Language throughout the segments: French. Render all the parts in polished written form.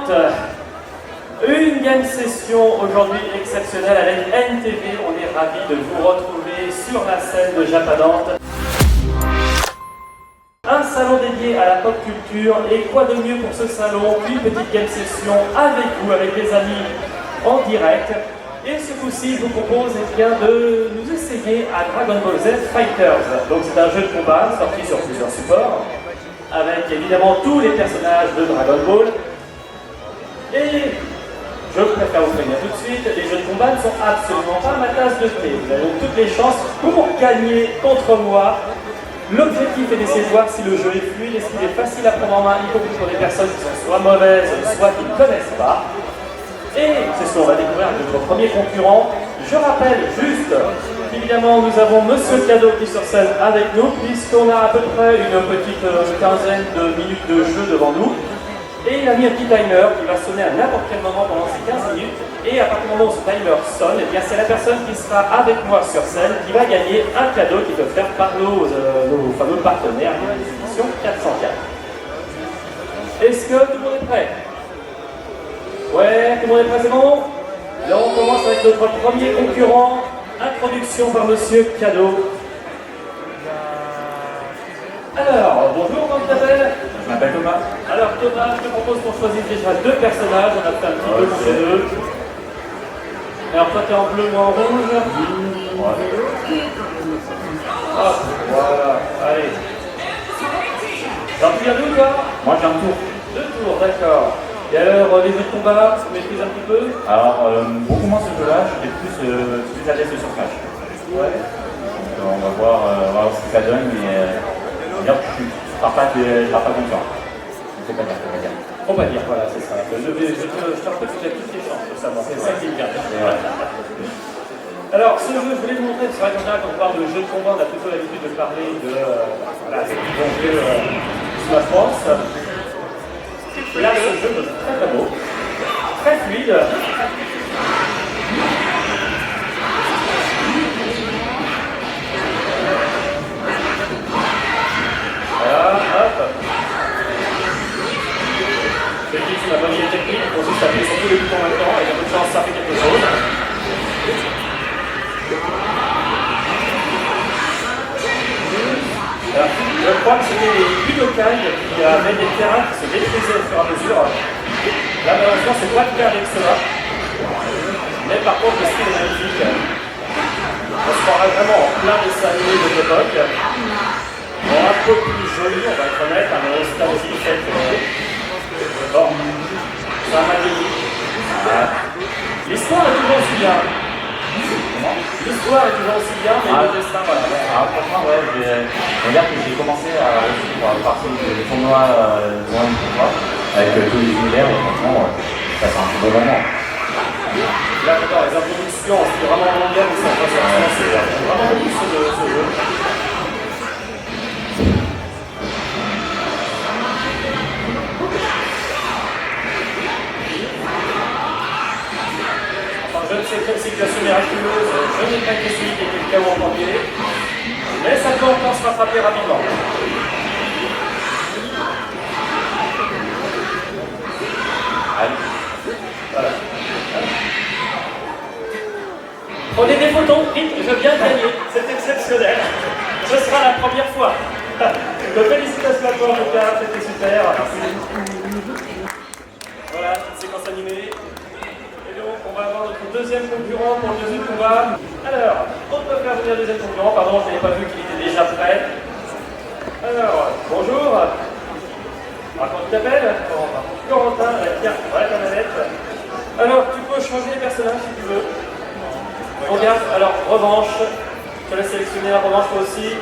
Japanante. Une game session aujourd'hui exceptionnelle avec NTV. On est ravis de vous retrouver sur la scène de Japanante. Un salon dédié à la pop culture, et quoi de mieux pour ce salon qu'une petite game session avec vous, avec des amis en direct. Et ce coup-ci, je vous propose de nous essayer à Dragon Ball Z Fighters. Donc c'est un jeu de combat sorti sur plusieurs supports, avec évidemment tous les personnages de Dragon Ball. Et je préfère vous prévenir tout de suite, les jeux de combat ne sont absolument pas ma tasse de thé. Vous avez donc toutes les chances pour gagner contre moi. L'objectif est d'essayer de voir si le jeu est fluide, est-ce qu'il est facile à prendre en main, y compris pour des personnes qui sont soit mauvaises, soit qui ne connaissent pas. Et c'est ce qu'on va découvrir avec notre premier concurrent. Je rappelle juste qu'évidemment nous avons Monsieur Cadeau qui est sur scène avec nous, puisqu'on a à peu près une petite quinzaine de minutes de jeu devant nous. Et il a mis un petit timer qui va sonner à n'importe quel moment pendant ces 15 minutes. Et à partir du moment où ce timer sonne, eh bien c'est la personne qui sera avec moi sur scène qui va gagner un cadeau qui peut faire par nos fameux partenaires de l'édition 404. Est-ce que tout le monde est prêt? Ouais, tout le monde est prêt, c'est bon? Là on commence avec notre premier concurrent. Introduction par Monsieur Cadeau. Alors, bonjour, comment tu t'appelles? Je m'appelle Thomas. Alors Thomas, je te propose qu'on choisisse déjà deux personnages, on a fait un petit peu pour les deux. Alors toi t'es en bleu, moi en rouge. Hop, voilà, allez. Alors tu viens d'où toi? Moi j'ai un tour. Deux tours, d'accord. Et alors les jeux de combat, tu maîtrises un petit peu? Alors beaucoup moins ce jeu-là, j'étais plus à l'aise sur Smash. Ouais. Donc, on va voir ce que ça donne, mais dire que je pars pas confiant. C'est pas dire, on va dire. On va dire, voilà, c'est ça. Je te rappelle que tu as toutes les chances de savoir, c'est ça qui est bien. Alors, ce jeu, je voulais vous montrer, c'est vrai qu'en général, quand on parle de jeu de combat, on a plutôt l'habitude de parler de des bons jeux Smash Bros. Et là, ce jeu est très très beau, très fluide. Voilà, hop. C'est la bonne technique, il faut juste appuyer sur tous les boutons en même temps, avec un peu de chance, ça fait quelque chose. Alors, je crois que c'était les Budokai qui avaient des terrains qui se détruisaient au fur et à mesure. Là, malheureusement, c'est pas le cas avec cela. Mais par contre, le style est magnifique. On se croirait vraiment en plein dessin animé de l'époque. Bon, un peu plus joli, on va être honnête, un nostalgie fait que... Bon, ça m'a dit. L'histoire est toujours aussi bien. L'histoire est toujours aussi bien, mais le dessin, voilà. Alors franchement, ouais, on va dire que j'ai commencé à partir des tournois avec tous les univers, et franchement, ça c'est un très bon moment. Là, d'accord, les introductions, c'est vraiment mondial, mais ça va se lancer. J'ai vraiment beaucoup ce jeu. Je ne sais quelle situation miraculeuse, je n'ai pas été celui qui était le chaos en premier, mais ça peut encore se rattraper rapidement. Allez. Voilà. Prenez des photos, vite, je viens de gagner, c'est exceptionnel. Ce sera la première fois. Donc félicitations à toi en tout cas, c'était super. Voilà, petite séquence animée. On va avoir notre deuxième concurrent pour le deuxième combat. Alors, on peut faire venir le deuxième concurrent, pardon, je n'avais pas vu qu'il était déjà prêt. Alors, bonjour. Alors, comment tu t'appelles? Corentin, tiens, voilà ta manette. Alors, tu peux changer les personnages si tu veux. Regarde, alors, revanche. Je te laisse sélectionner la revanche toi aussi.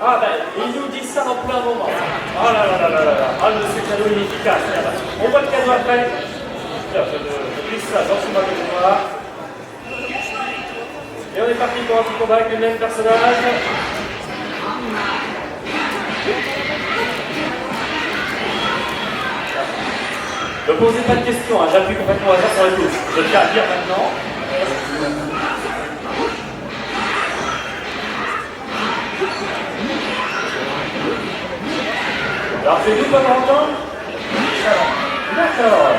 Ah ben, il nous dit ça en plein moment. Oh là là là là là. Ah, le monsieur Cadeau il est efficace. On voit le cadeau après. Tiens, je glisse ça gentiment avec moi. Et on est parti pour un petit combat avec le même personnage. Ne posez pas de questions, hein. J'appuie complètement au hasard sur les touches. Je tiens à dire maintenant. Alors c'est nous pendant longtemps. salon. D'accord.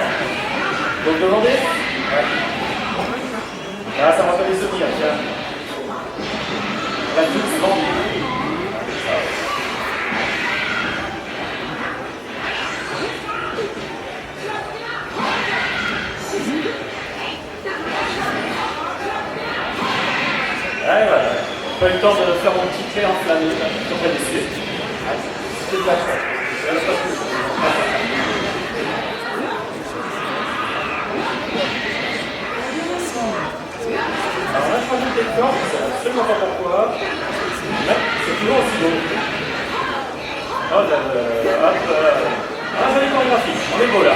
Donc demandez. Ouais. Ah, ça me rappelle les souvenirs, tiens. La douce vendue. Ouais, voilà. Pas eu le temps de faire mon petit thé enflammé, je suis très déçu. C'est de la chouette. Alors là, je crois que j'ai le temps, je ne sais absolument pas pourquoi. Mais c'est toujours aussi beau. Oh là là, hop là. Ah, jolie chorégraphie, on est beau là.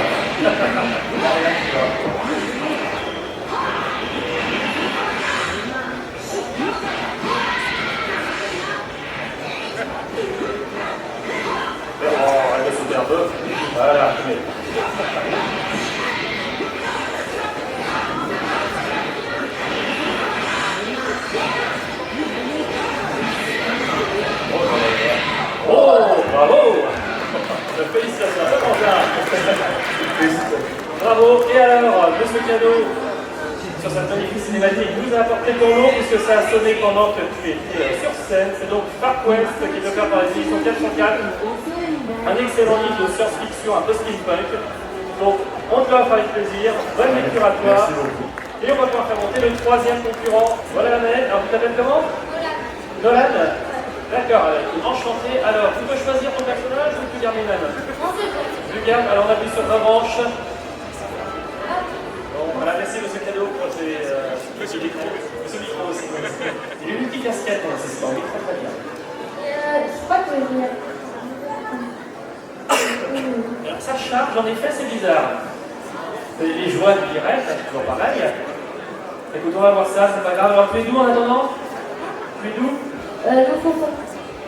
Oh, elle va sauter un peu. Voilà, mais... Oh, bravo! Félicitations, ça prend bien. Bravo. Et alors, Monsieur Cano, sur cette magnifique cinématique, vous a apporté ton nom puisque ça a sonné pendant que tu étais sur scène. C'est donc Far West qui est offert par les éditions 404. Un excellent livre de science-fiction, un peu steampunk. Donc, on te l'offre avec plaisir. Bonne lecture à toi. Merci beaucoup. Et on va pouvoir faire monter le troisième concurrent. Voilà la manette. Alors, tu t'appelles comment? Nolan. D'accord, enchanté. Alors, tu peux choisir ton personnage ou tu gardes les mêmes? Tu gardes. Alors, on appuie sur revanche. Bon, voilà, merci Monsieur Cadeau pour ce micro. Ce micro aussi. Il est une petite casquette pour l'assistant, il est très très bien. Je crois que Alors, ça charge, en effet, c'est bizarre. Les joies du direct, c'est toujours pareil. Écoute, on va voir ça, c'est pas grave. Alors, tu es d'où en attendant? Tu es d'où? le fond.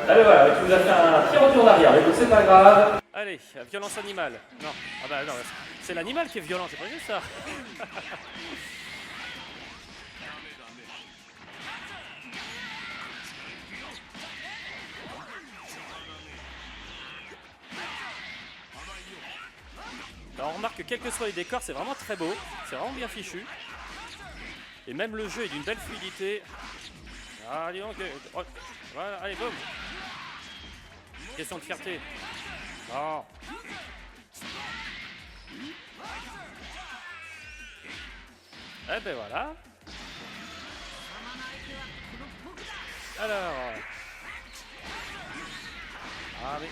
Ah ben voilà, tu nous as fait un petit retour d'arrière, écoute, c'est pas grave. Allez, violence animale. Non, ah bah non, c'est l'animal qui est violent, c'est pas juste ça. Alors on remarque que quels que soient les décors, c'est vraiment très beau, c'est vraiment bien fichu. Et même le jeu est d'une belle fluidité. Ah, dis donc, voilà, allez, boum. Question de fierté. Oh. Eh ben voilà. Alors. Ah mais.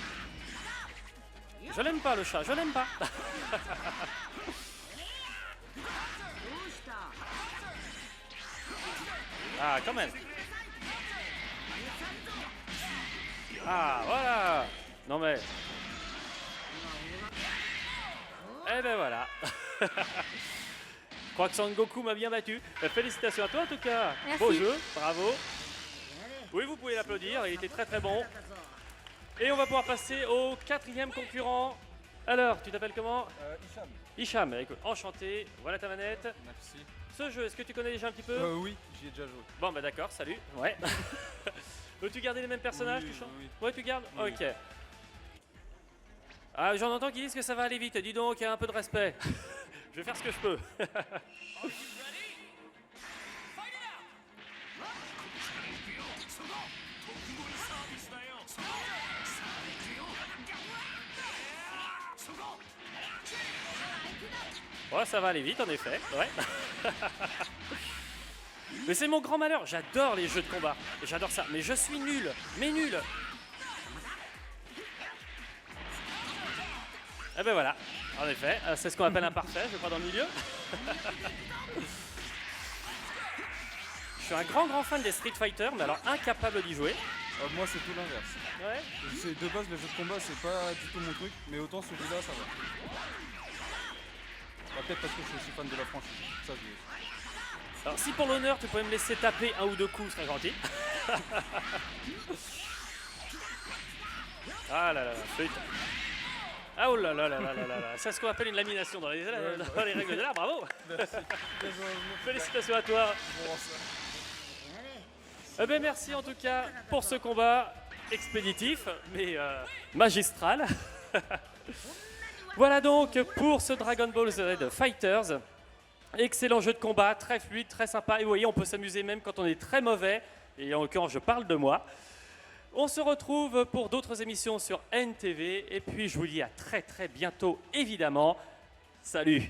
Je l'aime pas le chat, je l'aime pas. Ah, quand même. Ah, voilà. Non mais... Eh ben voilà. Je crois que Son Goku m'a bien battu. Félicitations à toi en tout cas. Merci. Beau jeu, bravo. Oui, vous pouvez l'applaudir, il était très très bon. Et on va pouvoir passer au quatrième concurrent. Alors, tu t'appelles comment? Hicham. Hicham, écoute, enchanté. Voilà ta manette. Merci. Ce jeu, est-ce que tu connais déjà un petit peu? Oui, j'y ai déjà joué. Bon bah d'accord, salut. Ouais. Veux-tu garder les mêmes personnages? Oui, Tu chantes? oui. Ouais, tu gardes? Oui. Ok. Ah, j'en entends qui disent que ça va aller vite. Dis donc, il y a un peu de respect. Je vais faire ce que je peux. Ouais, ça va aller vite en effet. Ouais. Mais c'est mon grand malheur. J'adore les jeux de combat. J'adore ça. Mais je suis nul. Mais nul. Eh ben voilà. En effet, c'est ce qu'on appelle un parfait, je crois, dans le milieu. Je suis un grand fan des Street Fighter, mais alors incapable d'y jouer. Moi, c'est tout l'inverse. Ouais. De base, les jeux de combat, c'est pas du tout mon truc, mais autant celui-là, ça va. Peut-être parce que je suis aussi fan de la franchise. Ça, je l'ai. Alors si pour l'honneur, tu pouvais me laisser taper un ou deux coups, ce serait gentil. Ah là là, flûte. Ah oh là là là là là là là. C'est ce qu'on appelle une lamination dans les règles de l'art, bravo. Merci. Félicitations à toi. Eh bien, merci en tout cas pour ce combat expéditif, mais magistral. Voilà donc pour ce Dragon Ball Z Fighters. Excellent jeu de combat, très fluide, très sympa. Et vous voyez, on peut s'amuser même quand on est très mauvais. Et en l'occurrence, je parle de moi. On se retrouve pour d'autres émissions sur NTV. Et puis, je vous dis à très très bientôt, évidemment. Salut!